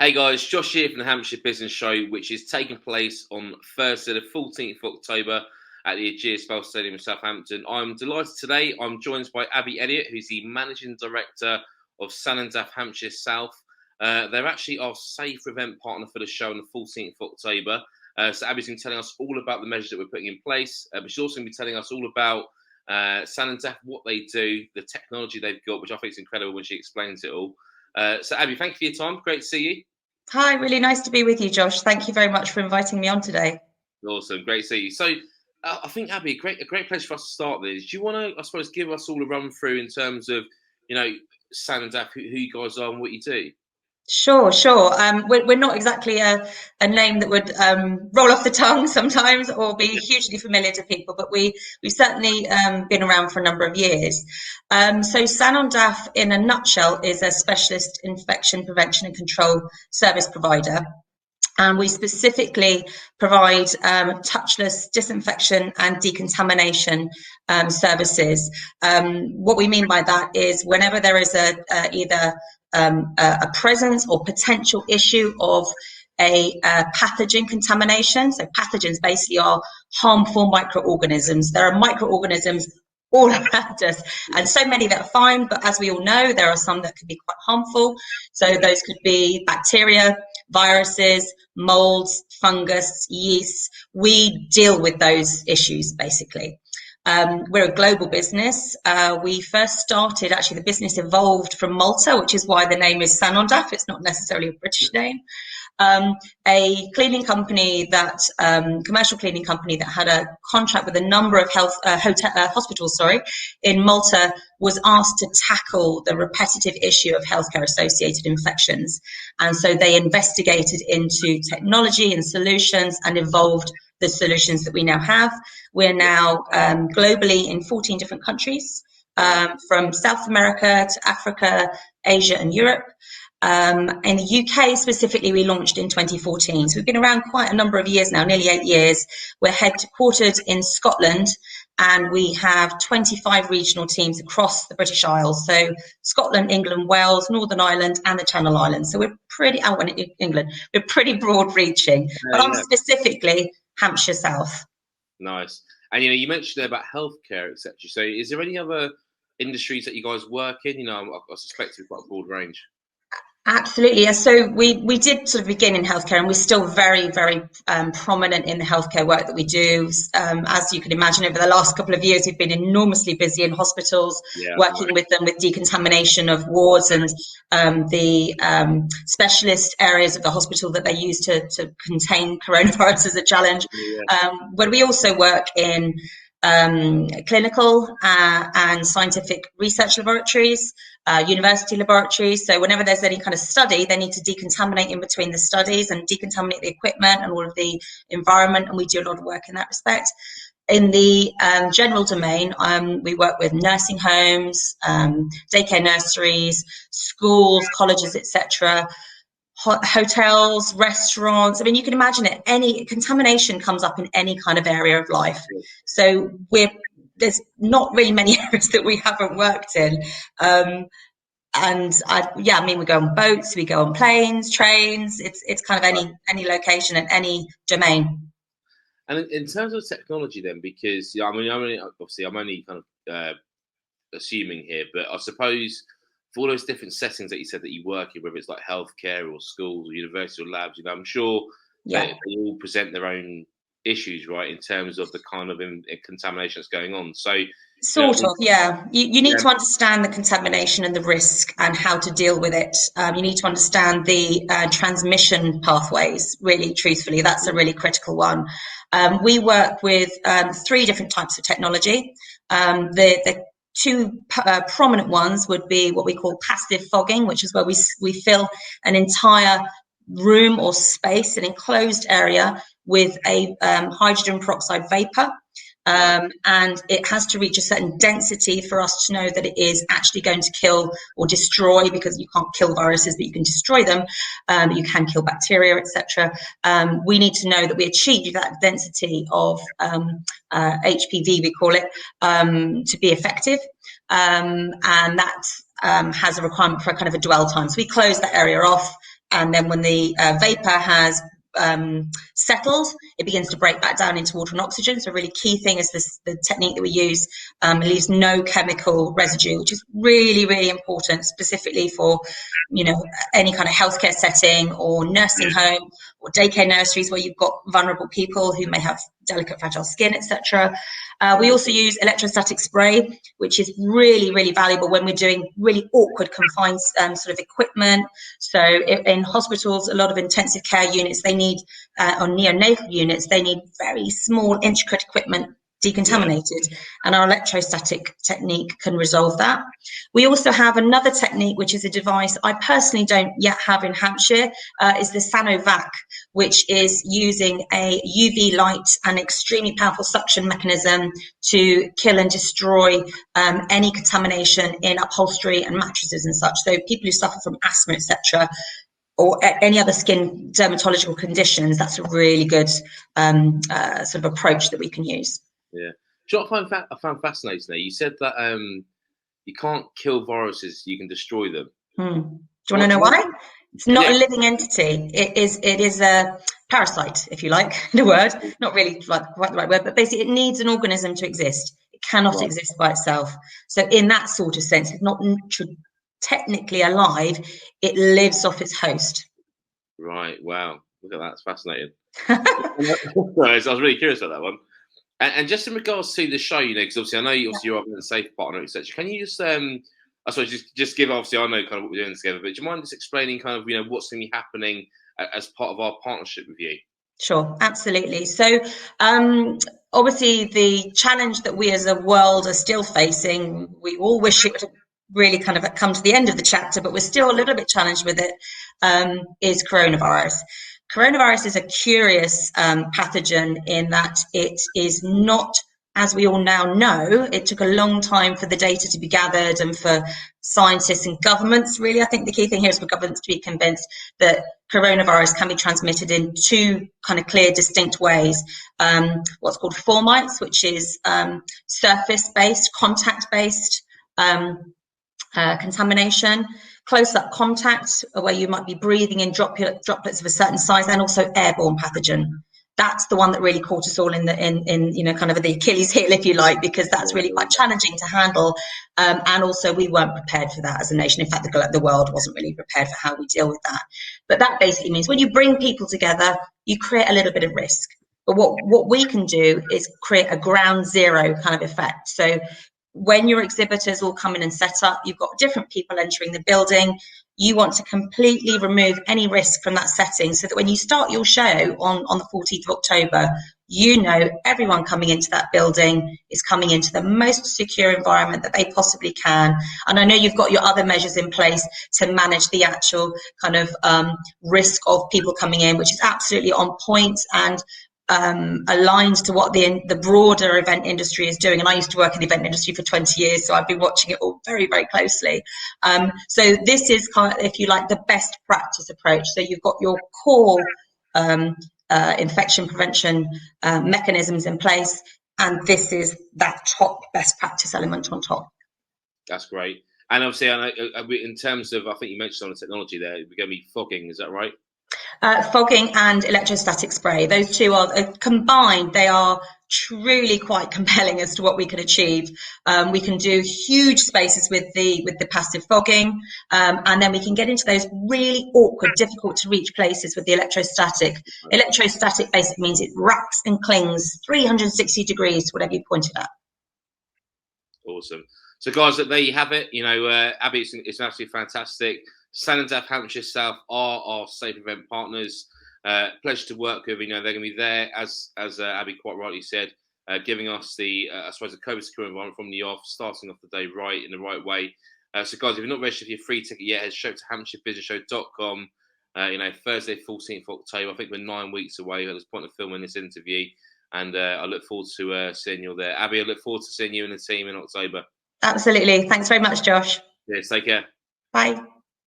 Hey guys, Josh here from the Hampshire Business Show, which is taking place on Thursday, the 14th of October at the HBS21 Stadium in Southampton. I'm delighted today. I'm joined by Abby Elliott, who's the Managing Director of Sanondaf, Hampshire South. They're actually our safe event partner for the show on the 14th of October. So Abby's going to be telling us all about the measures that we're putting in place, but she's also going to be telling us all about Sanondaf, what they do, the technology they've got, which I think is incredible when she explains it all. So Abby, thank you for your time. Great to see you. Hi, really nice to be with you, Josh. Thank you very much for inviting me on today. Awesome, great to see you. So, I think Abby, a great place for us to start this. Do you want to, I suppose, give us all a run through in terms of, Sanondaf, who you guys are and what you do? Sure, sure. We're not exactly a name that would roll off the tongue sometimes or be hugely familiar to people, but we've certainly been around for a number of years. So Sanondaf, in a nutshell, is a specialist infection prevention and control service provider. And we specifically provide touchless disinfection and decontamination services. What we mean by that is whenever there is either a presence or potential issue of a pathogen contamination. So pathogens basically are harmful microorganisms. There are microorganisms all around us, and so many that are fine, but as we all know, there are some that can be quite harmful. So those could be bacteria, viruses, molds, fungus, yeast. We deal with those issues basically. We're a global business. We first started, actually the business evolved from Malta, which is why the name is Sanondaf. It's not necessarily a British name. A cleaning company commercial cleaning company that had a contract with a number of hospitals, in Malta, was asked to tackle the repetitive issue of healthcare associated infections. And so they investigated into technology and solutions and evolved the solutions that we now have. We're now globally in 14 different countries, from South America to Africa, Asia and Europe. In the UK specifically, we launched in 2014. So we've been around quite a number of years now, nearly 8 years. We're headquartered in Scotland, and we have 25 regional teams across the British Isles. So Scotland, England, Wales, Northern Ireland, and the Channel Islands. So we're pretty England. We're pretty broad reaching, but I'm specifically Hampshire South. Nice. And you mentioned there about healthcare, etc. So is there any other industries that you guys work in? I suspect it's quite a broad range. Absolutely. Yeah. So we did sort of begin in healthcare, and we're still very, very prominent in the healthcare work that we do. As you can imagine, over the last couple of years, we've been enormously busy in hospitals, working with them with decontamination of wards and the specialist areas of the hospital that they use to contain coronavirus as a challenge. But we also work in clinical and scientific research laboratories, university laboratories. So whenever there's any kind of study, they need to decontaminate in between the studies and decontaminate the equipment and all of the environment, and we do a lot of work in that respect. In the general domain, we work with nursing homes, daycare nurseries, schools, colleges, etc., hotels, restaurants. I mean, you can imagine it. Any contamination comes up in any kind of area of life. So there's not really many areas that we haven't worked in. We go on boats, we go on planes, trains. It's kind of any location and any domain. And in terms of technology, then, because I'm only kind of assuming here, but I suppose for all those different settings that you said that you work in, whether it's like healthcare or schools or university or labs, I'm sure they all present their own issues, right, in terms of the kind of contamination that's going on. So you need to understand the contamination and the risk and how to deal with it. You need to understand the transmission pathways, really, truthfully. That's a really critical one. We work with 3 different types of technology. The 2 prominent ones would be what we call passive fogging, which is where we fill an entire room or space, an enclosed area, with a hydrogen peroxide vapor. And it has to reach a certain density for us to know that it is actually going to kill or destroy, because you can't kill viruses, but you can destroy them. You can kill bacteria, etc. We need to know that we achieve that density of HPV, we call it, to be effective. And that has a requirement for a kind of a dwell time. So we close that area off. and then when the vapor has settled, it begins to break back down into water and oxygen. So a really key thing is the technique that we use leaves no chemical residue, which is really, really important, specifically for, you know, any kind of healthcare setting or nursing home or daycare nurseries where you've got vulnerable people who may have delicate, fragile skin, etc. We also use electrostatic spray, which is really, really valuable when we're doing really awkward confined sort of equipment. So in hospitals, a lot of intensive care units, they need, or neonatal units, they need very small, intricate equipment decontaminated, and our electrostatic technique can resolve that. We also have another technique, which is a device I personally don't yet have in Hampshire, is the Sanondaf, which is using a UV light and extremely powerful suction mechanism to kill and destroy any contamination in upholstery and mattresses and such. So people who suffer from asthma, etc., or any other skin dermatological conditions, that's a really good sort of approach that we can use. Yeah. Do you know what I found fascinating there? You said that you can't kill viruses, you can destroy them. Do you want to know why? It's not a living entity. It is a parasite, if you like, the word. Not really like quite the right word, but basically it needs an organism to exist. It cannot exist by itself. So in that sort of sense, it's not technically alive. It lives off its host. Right. Wow. Look at that. It's fascinating. I was really curious about that one. And just in regards to the show, you know, because obviously I know you're a safe partner, etc. Can you just, I suppose, just give, obviously I know kind of what we're doing together, but do you mind just explaining kind of, you know, what's going to be happening as part of our partnership with you? Sure, absolutely. So obviously the challenge that we as a world are still facing, we all wish it would really kind of come to the end of the chapter, but we're still a little bit challenged with it, is coronavirus. Coronavirus is a curious pathogen in that it is not, as we all now know, it took a long time for the data to be gathered and for scientists and governments, really. I think the key thing here is for governments to be convinced that coronavirus can be transmitted in two kind of clear, distinct ways. What's called formites, which is surface-based, contact-based contamination, close-up contact, where you might be breathing in droplets of a certain size, and also airborne pathogen. That's the one that really caught us all in you know, kind of the Achilles heel, if you like, because that's really quite challenging to handle. And also we weren't prepared for that as a nation. In fact, the world wasn't really prepared for how we deal with that. But that basically means when you bring people together, you create a little bit of risk. But what we can do is create a ground zero kind of effect. So when your exhibitors all come in and set up, you've got different people entering the building. You want to completely remove any risk from that setting so that when you start your show on the 14th of October, you know everyone coming into that building is coming into the most secure environment that they possibly can. And I know you've got your other measures in place to manage the actual kind of risk of people coming in, which is absolutely on point and aligned to what the broader event industry is doing. And I used to work in the event industry for 20 years, so I've been watching it all very, very closely. So this is kind of, if you like, the best practice approach. So you've got your core infection prevention mechanisms in place, and this is that top best practice element on top. That's great. And obviously, I know, in terms of, I think you mentioned on the technology there, we're going to be fogging, is that right? Fogging and electrostatic spray, those two are combined. They are truly quite compelling as to what we can achieve. We can do huge spaces with the passive fogging, and then we can get into those really awkward, difficult to reach places with the electrostatic. Electrostatic basically means it wraps and clings 360 degrees to whatever you pointed at. Awesome. So guys, there you have it. You know, Abby, it's absolutely fantastic. Sanondaf, Hampshire South are our safe event partners. Pleasure to work with. You know, they're going to be there, as Abby quite rightly said, giving us the, I suppose, the COVID secure environment from the off, starting off the day right in the right way. So guys, if you're not registered for your free ticket yet, head straight to hampshirebusinessshow.com. You know, Thursday, 14th of October. I think we're 9 weeks away at this point of filming this interview. And I look forward to seeing you all there. Abby, I look forward to seeing you and the team in October. Absolutely. Thanks very much, Josh. Yes, take care. Bye.